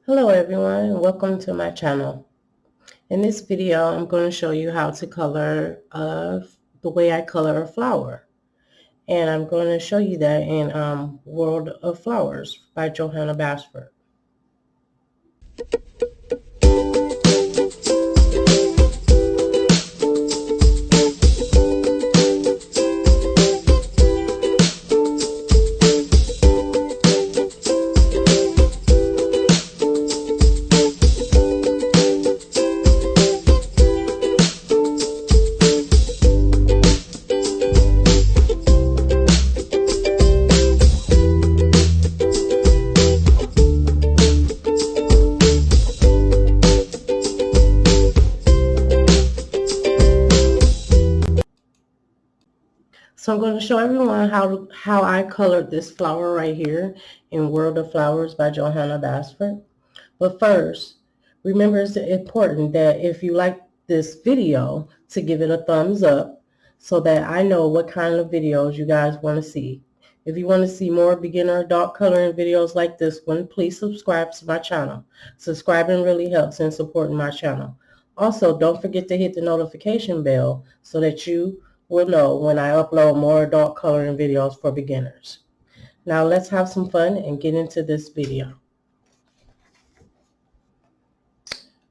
Hello everyone, and welcome to my channel. In this video, I'm going to show you how to color the way I color a flower. And I'm going to show you that in World of Flowers by Johanna Basford. So I'm going to show everyone how I colored this flower right here in World of Flowers by Johanna Basford. But first, remember it's important that if you like this video to give it a thumbs up so that I know what kind of videos you guys want to see. If you want to see more beginner adult coloring videos like this one, please subscribe to my channel. Subscribing really helps in supporting my channel. Also, don't forget to hit the notification bell so that you will know when I upload more adult coloring videos for beginners. Now let's have some fun and get into this video.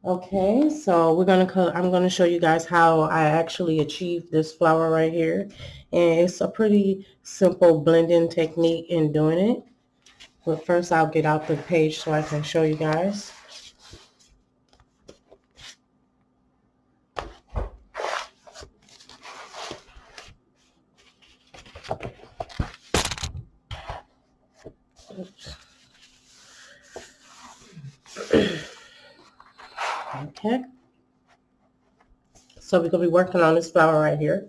Okay, so I'm gonna show you guys how I actually achieved this flower right here. And it's a pretty simple blending technique in doing it. But first I'll get out the page so I can show you guys. Okay. So we're gonna be working on this flower right here.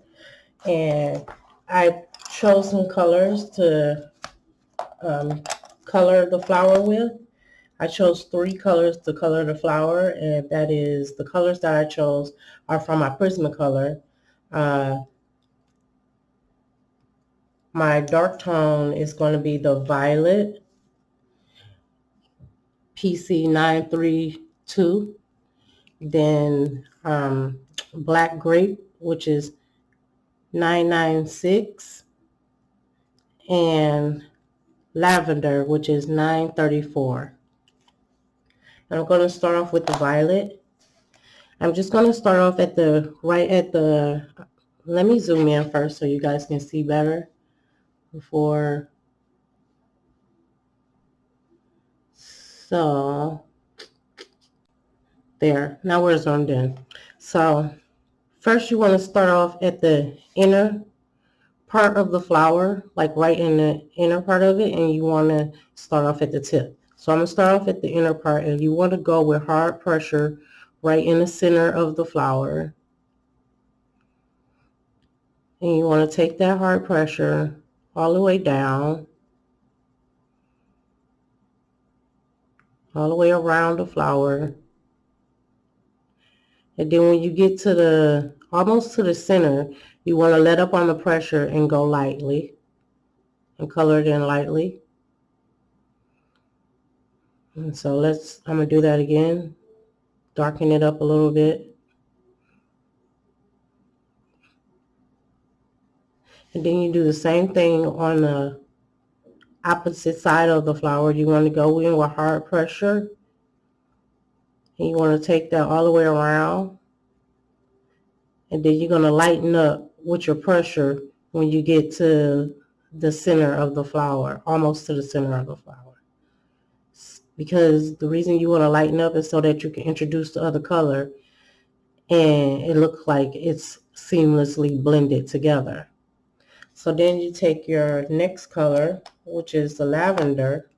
And I chose some colors to color the flower with. I chose 3 colors to color the flower, and that is the colors that I chose are from my Prismacolor. My dark tone is going to be the violet PC932, then black grape, which is 996, and lavender, which is 934. And I'm going to start off with the violet. I'm just going to start off at let me zoom in first so you guys can see better before. So there, now we're zoomed in. So first you want to start off at the inner part of the flower, like right in the inner part of it, and you want to start off at the tip. So I'm going to start off at the inner part, and you want to go with hard pressure right in the center of the flower. And you want to take that hard pressure all the way down, all the way around the flower. And then when you get to almost to the center, you want to let up on the pressure and go lightly and color it in lightly. And so I'm going to do that again. Darken it up a little bit. And then you do the same thing on the opposite side of the flower. You want to go in with hard pressure. And you want to take that all the way around. And then you're going to lighten up with your pressure when you get to the center of the flower, almost to the center of the flower. Because the reason you want to lighten up is so that you can introduce the other color and it looks like it's seamlessly blended together. So then you take your next color, which is the lavender,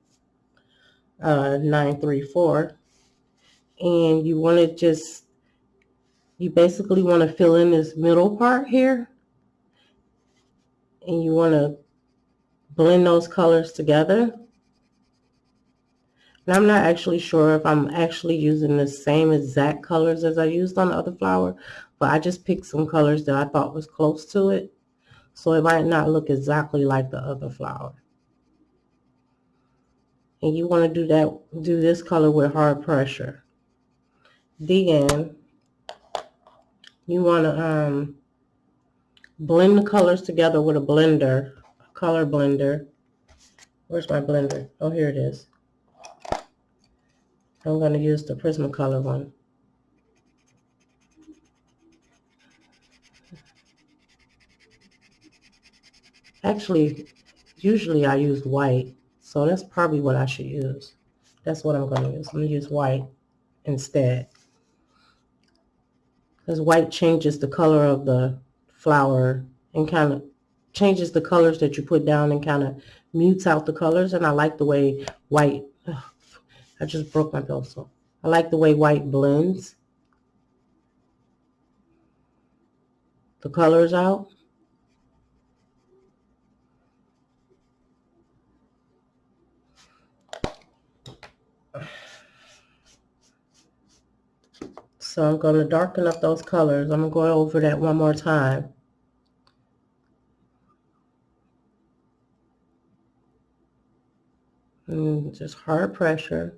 934, and you want to you basically want to fill in this middle part here, and you want to blend those colors together. And I'm not actually sure if I'm actually using the same exact colors as I used on the other flower, but I just picked some colors that I thought was close to it. So it might not look exactly like the other flower. And you want to do this color with hard pressure. Then you want to blend the colors together with a blender, a color blender. Where's my blender? Oh, here it is. I'm going to use the Prismacolor one. Actually, usually I use white, so that's probably what I should use. That's what I'm going to use. I'm going to use white instead, because white changes the color of the flower and kind of changes the colors that you put down and kind of mutes out the colors. And I like the way white, I just broke my pencil. I like the way white blends the colors out. So I'm going to darken up those colors. I'm going to go over that one more time. And just hard pressure.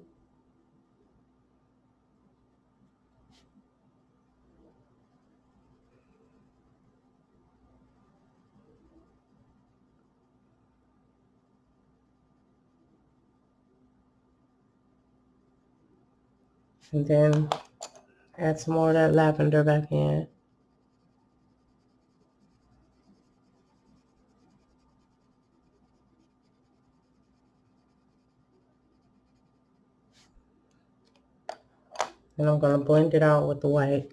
And then add some more of that lavender back in. And I'm going to blend it out with the white.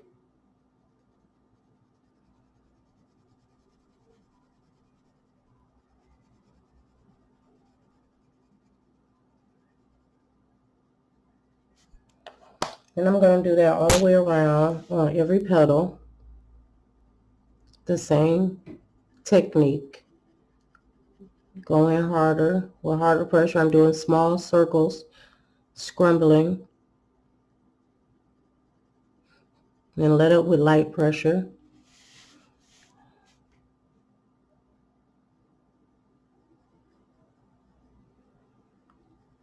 And I'm going to do that all the way around on every petal. The same technique. Going harder with harder pressure. I'm doing small circles, scrambling. Then let it with light pressure.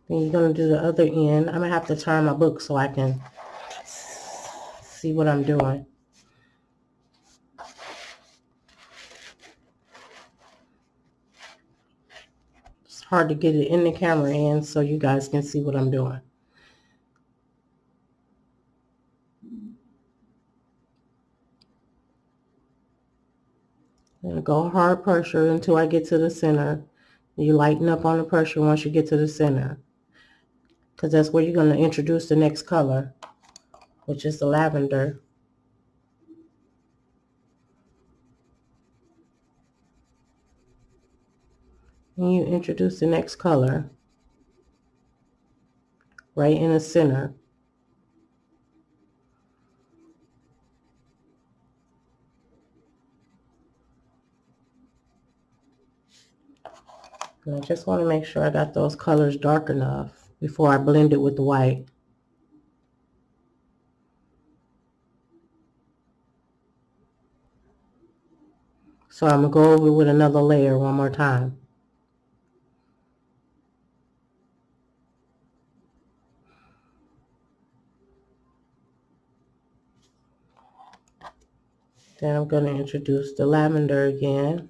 Then you're going to do the other end. I'm going to have to turn my book so I can see what I'm doing. It's hard to get it in the camera in so you guys can see what I'm doing. And go hard pressure until I get to the center. You lighten up on the pressure once you get to the center, because that's where you're going to introduce the next color, which is the lavender. And you introduce the next color right in the center. And I just want to make sure I got those colors dark enough before I blend it with the white. So I'm going to go over with another layer one more time. Then I'm going to introduce the lavender again.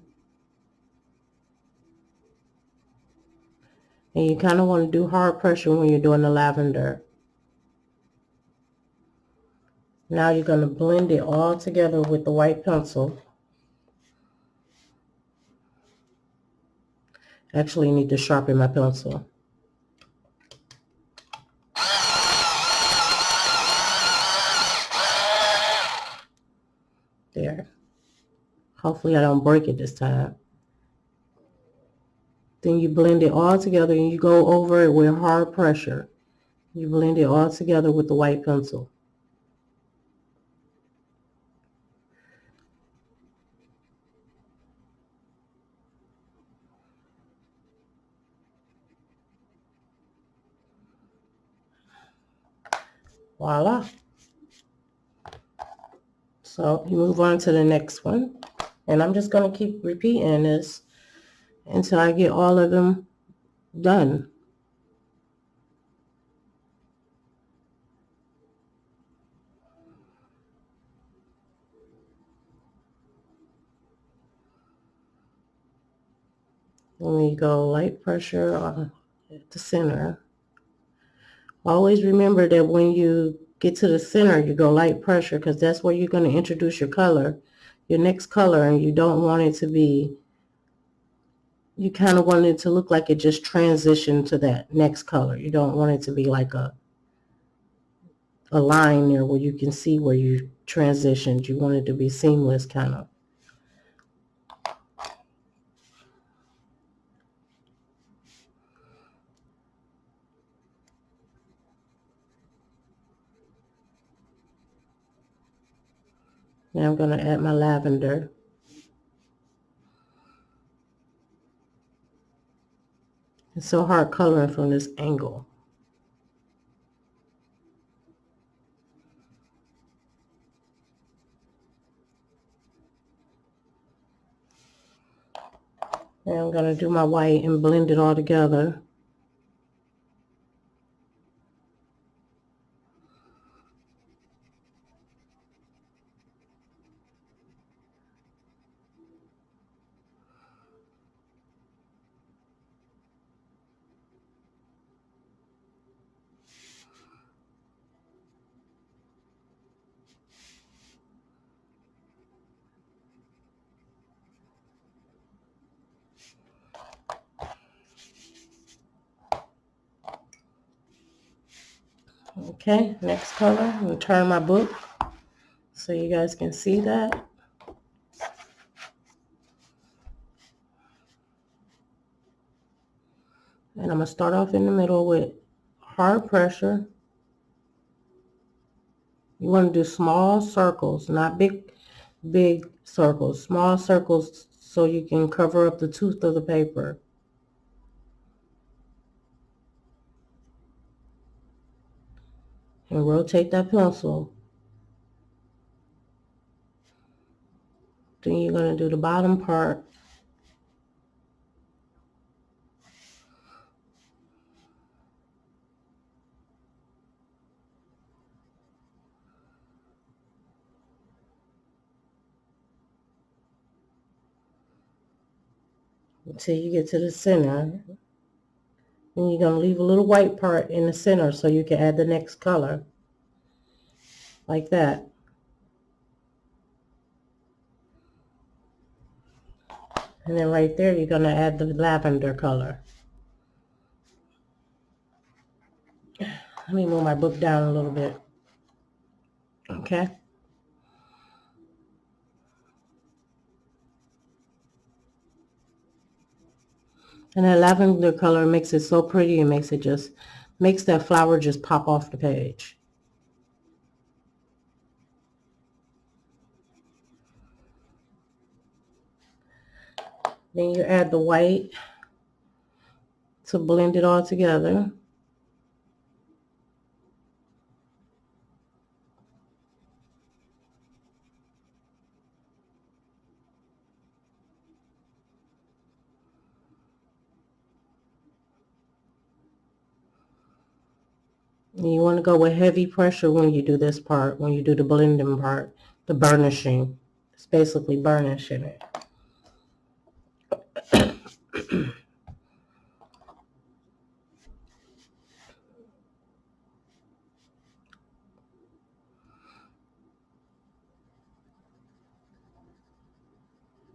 And you kind of want to do hard pressure when you're doing the lavender. Now you're going to blend it all together with the white pencil. Actually, I need to sharpen my pencil. There. Hopefully I don't break it this time. Then you blend it all together and you go over it with hard pressure. You blend it all together with the white pencil. Voila. So you move on to the next one. And I'm just going to keep repeating this until I get all of them done. And we go light pressure on the center. Always remember that when you get to the center, you go light pressure because that's where you're going to introduce your color, your next color, and you don't want it to be, you kind of want it to look like it just transitioned to that next color. You don't want it to be like a line there where you can see where you transitioned. You want it to be seamless kind of. Now I'm going to add my lavender. It's so hard coloring from this angle. Now I'm going to do my white and blend it all together. Okay, next color. I'm going to turn my book so you guys can see that. And I'm going to start off in the middle with hard pressure. You want to do small circles, not big circles. Small circles so you can cover up the tooth of the paper. And rotate that pencil. Then you're going to do the bottom part. Until you get to the center. And you're going to leave a little white part in the center so you can add the next color. Like that. And then right there, you're going to add the lavender color. Let me move my book down a little bit. Okay. And that lavender color makes it so pretty. It makes that flower just pop off the page. Then you add the white to blend it all together. And you want to go with heavy pressure when you do this part, when you do the blending part, the burnishing. It's basically burnishing it.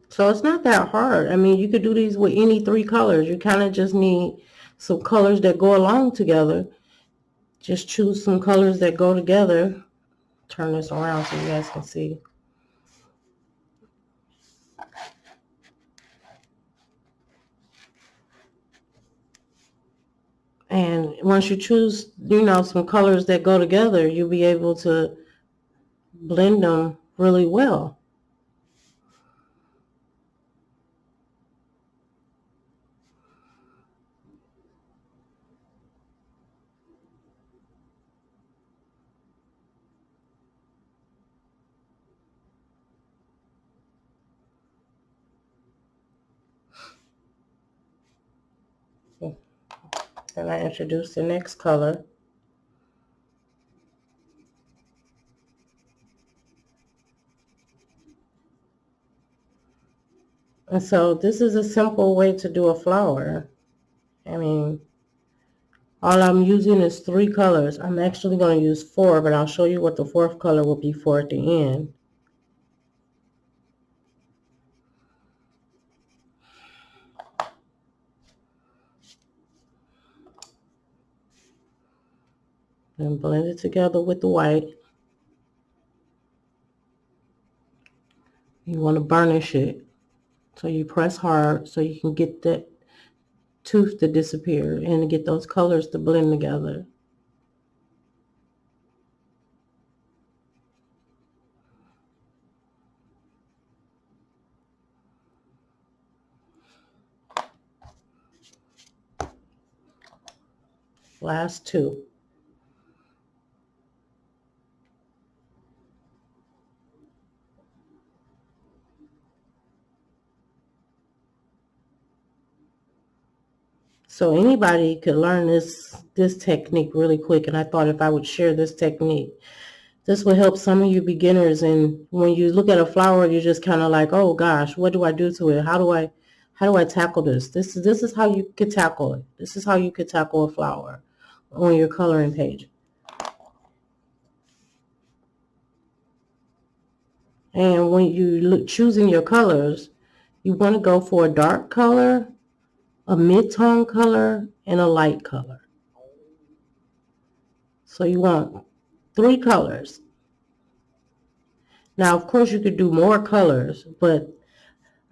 So it's not that hard. I mean, you could do these with any three colors. You kind of just need some colors that go along together. Just choose some colors that go together. Turn this around so you guys can see. And once you choose, some colors that go together, you'll be able to blend them really well. And I introduce the next color. And so this is a simple way to do a flower. I mean, all I'm using is 3 colors. I'm actually going to use 4, but I'll show you what the 4th color will be for at the end. And blend it together with the white. You want to burnish it. So you press hard so you can get that tooth to disappear and get those colors to blend together. Last 2. So anybody could learn this technique really quick, and I thought if I would share this technique, this will help some of you beginners. And when you look at a flower, you're just kind of like, oh gosh, what do I do to it? How do I tackle this? This is how you could tackle it. This is how you could tackle a flower on your coloring page. And when you look choosing your colors, you want to go for a dark color, a mid-tone color, and a light color. So you want 3 colors. Now, of course, you could do more colors, but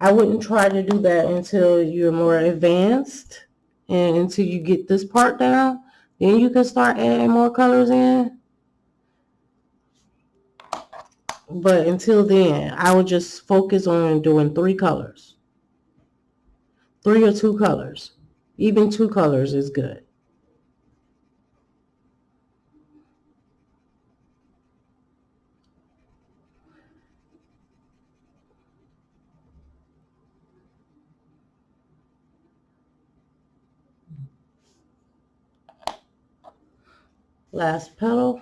I wouldn't try to do that until you're more advanced and until you get this part down. Then you can start adding more colors in. But until then, I would just focus on doing 3 colors. 3 or 2 colors. Even 2 colors is good. Last petal.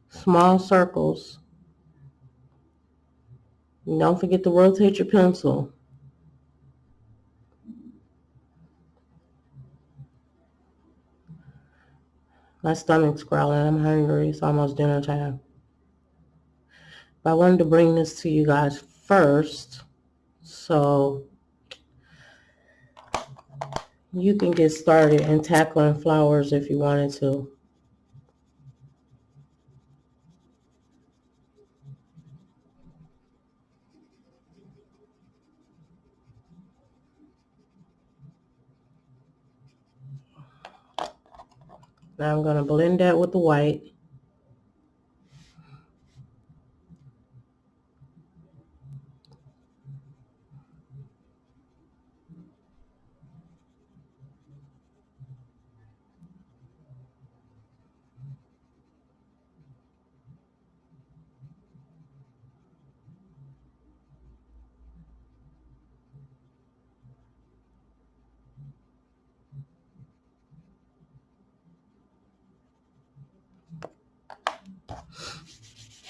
Small circles. And don't forget to rotate your pencil. My stomach's growling. I'm hungry. It's almost dinner time. But I wanted to bring this to you guys first so you can get started in tackling flowers if you wanted to. Now I'm going to blend that with the white.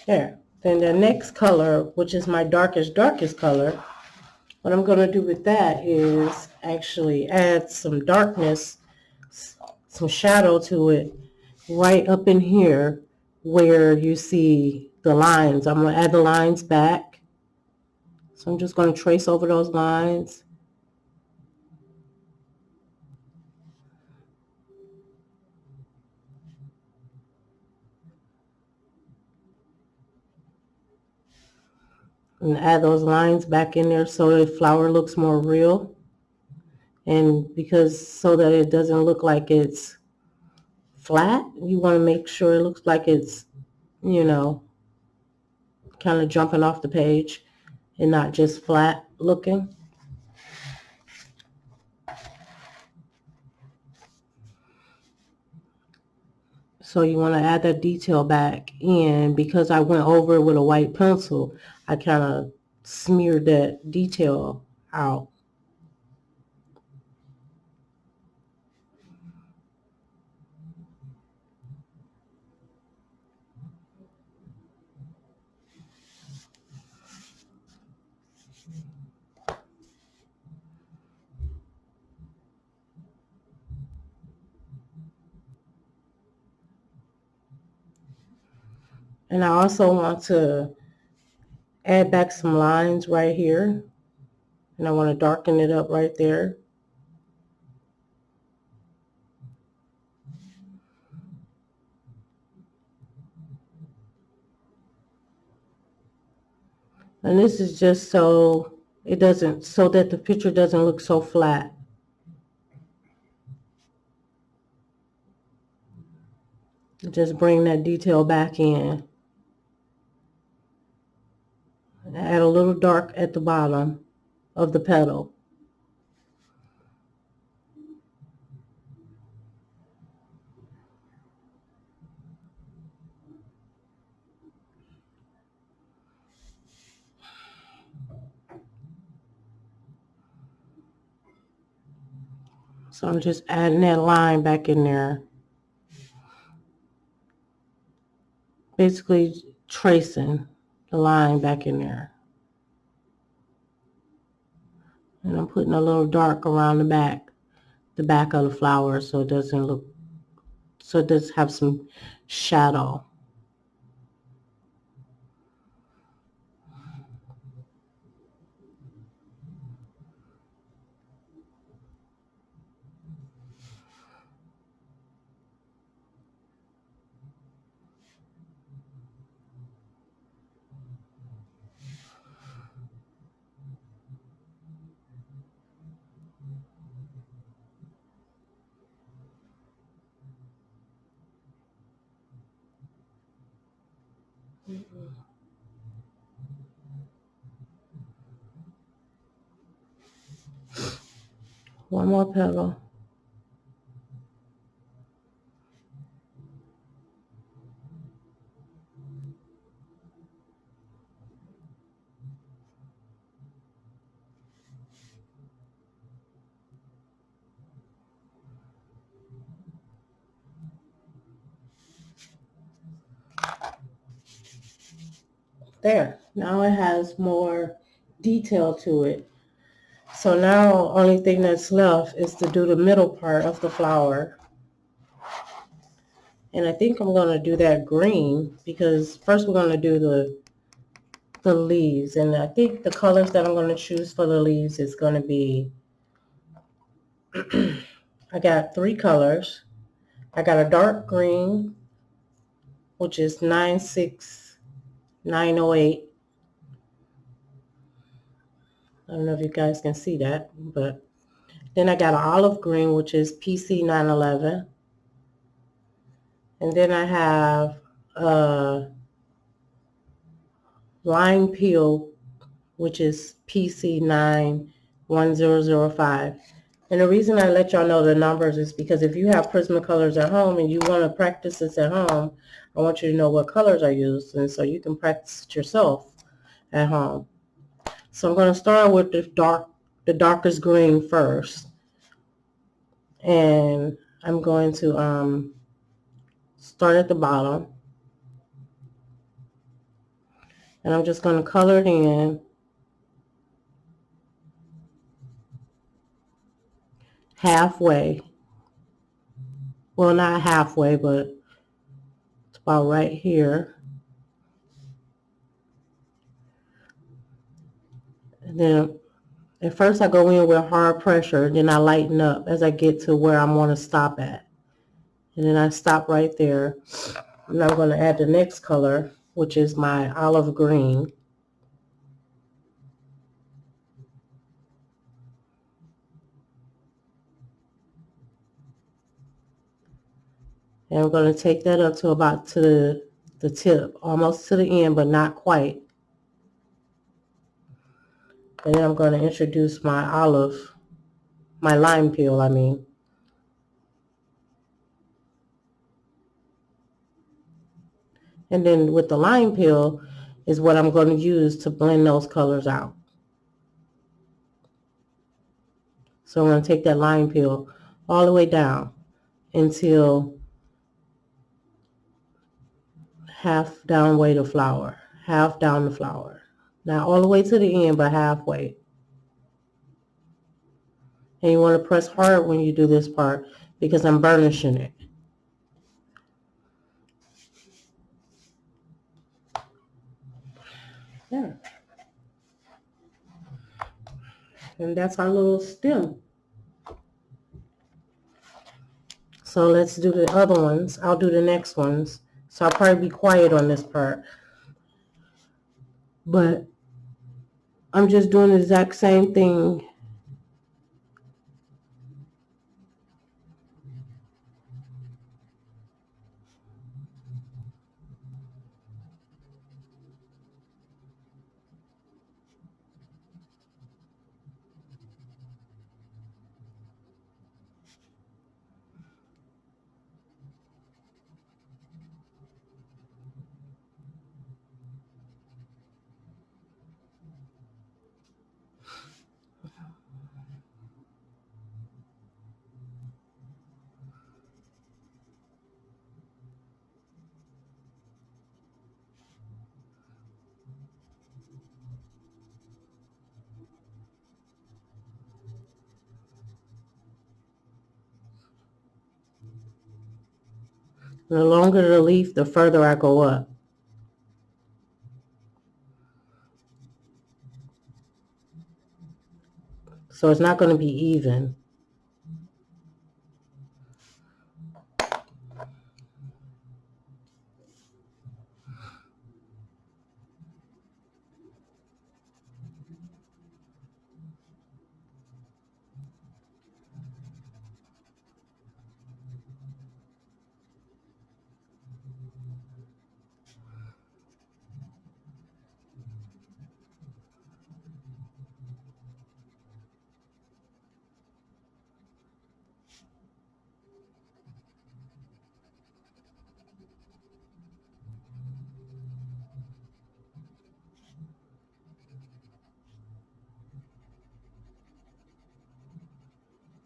There. Then the next color, which is my darkest color, what I'm going to do with that is actually add some darkness, some shadow to it right up in here where you see the lines. I'm going to add the lines back. So I'm just going to trace over those lines. And add those lines back in there so the flower looks more real. And because so that it doesn't look like it's flat, you want to make sure it looks like it's, you know, kind of jumping off the page and not just flat looking. So you want to add that detail back in. Because I went over it with a white pencil, I kind of smeared that detail out. And I also want to add back some lines right here. And I want to darken it up right there. And this is just so so that the picture doesn't look so flat. Just bring that detail back in. Add a little dark at the bottom of the petal. So I'm just adding that line back in there. Basically tracing the line back in there. And I'm putting a little dark around the back of the flower so it doesn't look, so it does have some shadow. One more petal. There. Now it has more detail to it. So now only thing that's left is to do the middle part of the flower. And I think I'm going to do that green because first we're going to do the leaves. And I think the colors that I'm going to choose for the leaves is going to be, I got 3 colors. I got a dark green, which is 96908. I don't know if you guys can see that, but then I got an olive green, which is PC911. And then I have a lime peel, which is PC91005. And the reason I let y'all know the numbers is because if you have Prismacolors at home and you want to practice this at home, I want you to know what colors are used, and so you can practice it yourself at home. So I'm going to start with the darkest green first. And I'm going to start at the bottom. And I'm just going to color it in halfway. Well, not halfway, but it's about right here. And then at first I go in with hard pressure, then I lighten up as I get to where I want to stop at. And then I stop right there. And I'm going to add the next color, which is my olive green. And I'm going to take that up to about to the tip, almost to the end, but not quite. And then I'm going to introduce my lime peel, I mean. And then with the lime peel is what I'm going to use to blend those colors out. So I'm going to take that lime peel all the way down until half down the flower. Not all the way to the end, but halfway. And you want to press hard when you do this part because I'm burnishing it. Yeah. And that's our little stem. So let's do the other ones. I'll do the next ones. So I'll probably be quiet on this part. But I'm just doing the exact same thing. The longer the leaf, the further I go up. So it's not going to be even.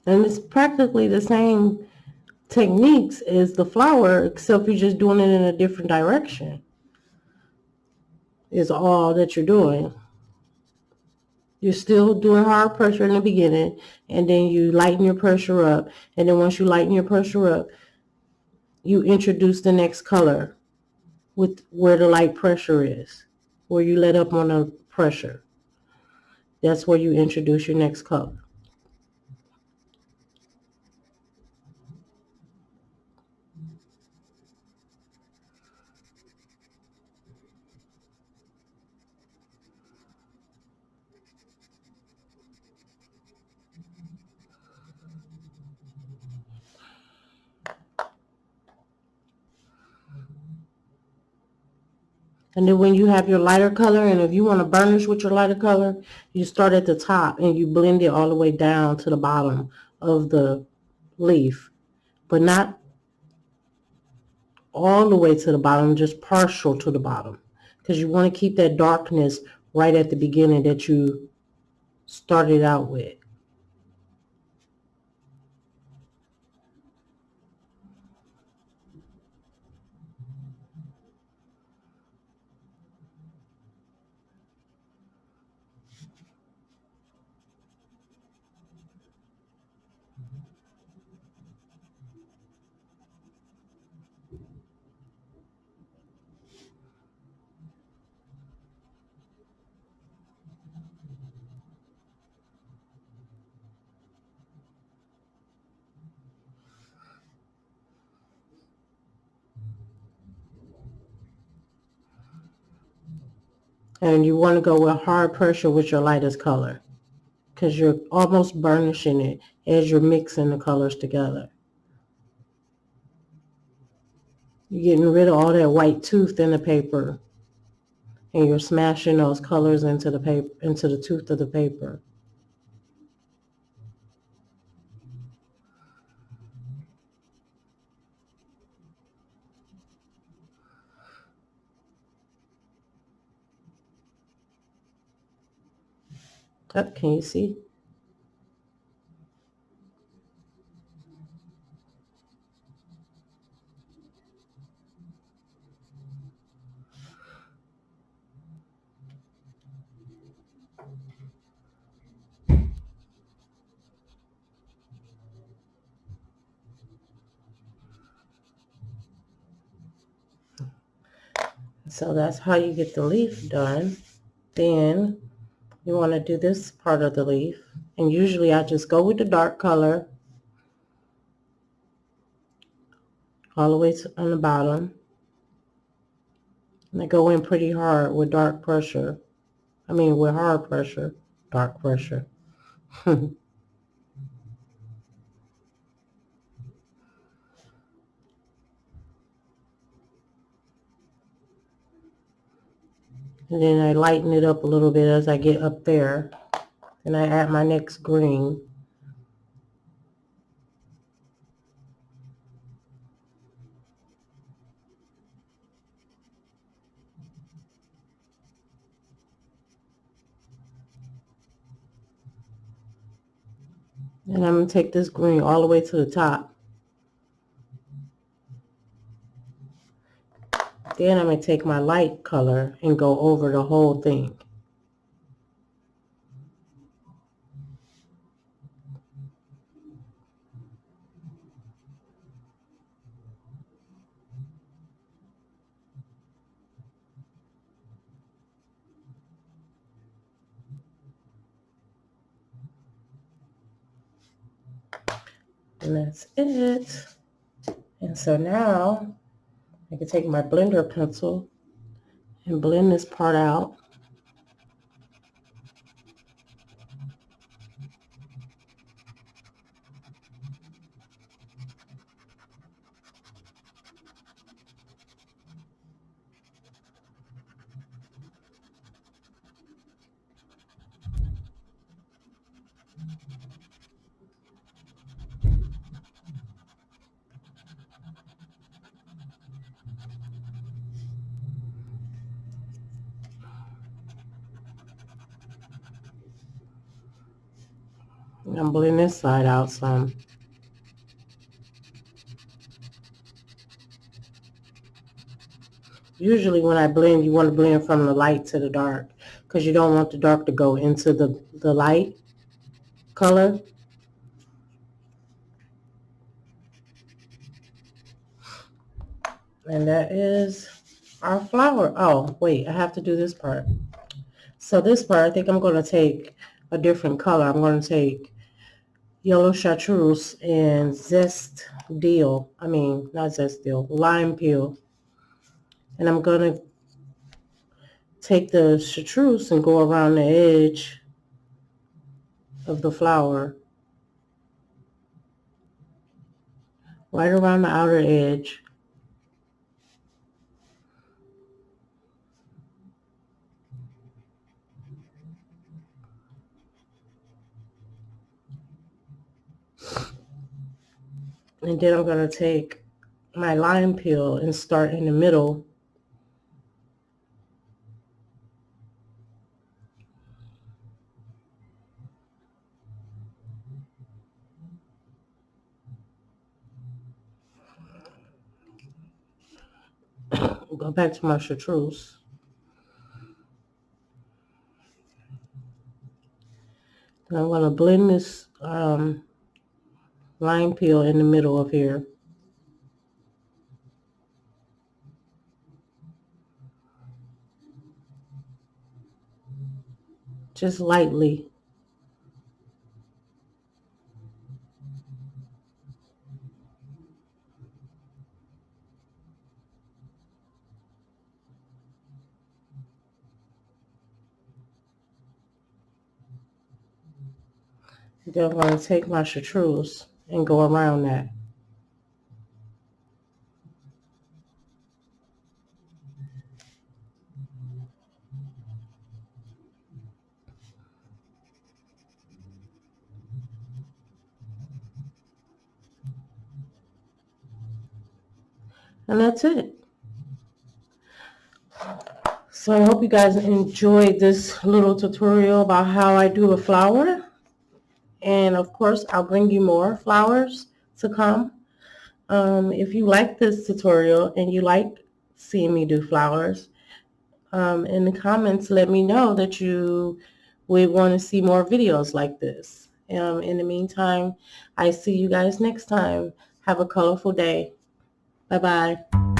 And it's practically the same techniques as the flower, except you're just doing it in a different direction. Is all that you're doing. You're still doing hard pressure in the beginning, and then you lighten your pressure up. And then once you lighten your pressure up, you introduce the next color with where the light pressure is, where you let up on the pressure. That's where you introduce your next color. And then when you have your lighter color, and if you want to burnish with your lighter color, you start at the top and you blend it all the way down to the bottom of the leaf, but not all the way to the bottom, just partial to the bottom, because you want to keep that darkness right at the beginning that you started out with. And you want to go with hard pressure with your lightest color, because you're almost burnishing it as you're mixing the colors together. You're getting rid of all that white tooth in the paper, and you're smashing those colors into the paper, into the tooth of the paper. Oh, can you see? So that's how you get the leaf done. Then you want to do this part of the leaf. And usually I just go with the dark color all the way on the bottom. And I go in pretty hard with dark pressure. I mean with hard pressure, dark pressure. And then I lighten it up a little bit as I get up there. And I add my next green. And I'm going to take this green all the way to the top. Then I'm going to take my light color and go over the whole thing. And that's it. And so now I can take my blender pencil and blend this part out. And I'm blending this side out some. Usually when I blend, you want to blend from the light to the dark because you don't want the dark to go into the light color. And that is our flower. Oh, wait, I have to do this part. So this part, I think I'm going to take a different color. I'm going to take yellow chartreuse and zest deal. I mean, not zest deal, lime peel. And I'm going to take the chartreuse and go around the edge of the flower. Right around the outer edge. And then I'm going to take my lime peel and start in the middle. Go back to my chartreuse. And I'm going to blend this lime peel in the middle of here. Just lightly. Then I'm going to take my chartreuse and go around that. And that's it. So I hope you guys enjoyed this little tutorial about how I do a flower. And of course, I'll bring you more flowers to come. If you like this tutorial and you like seeing me do flowers, in the comments, let me know that you would want to see more videos like this. In the meantime, I see you guys next time. Have a colorful day. Bye-bye.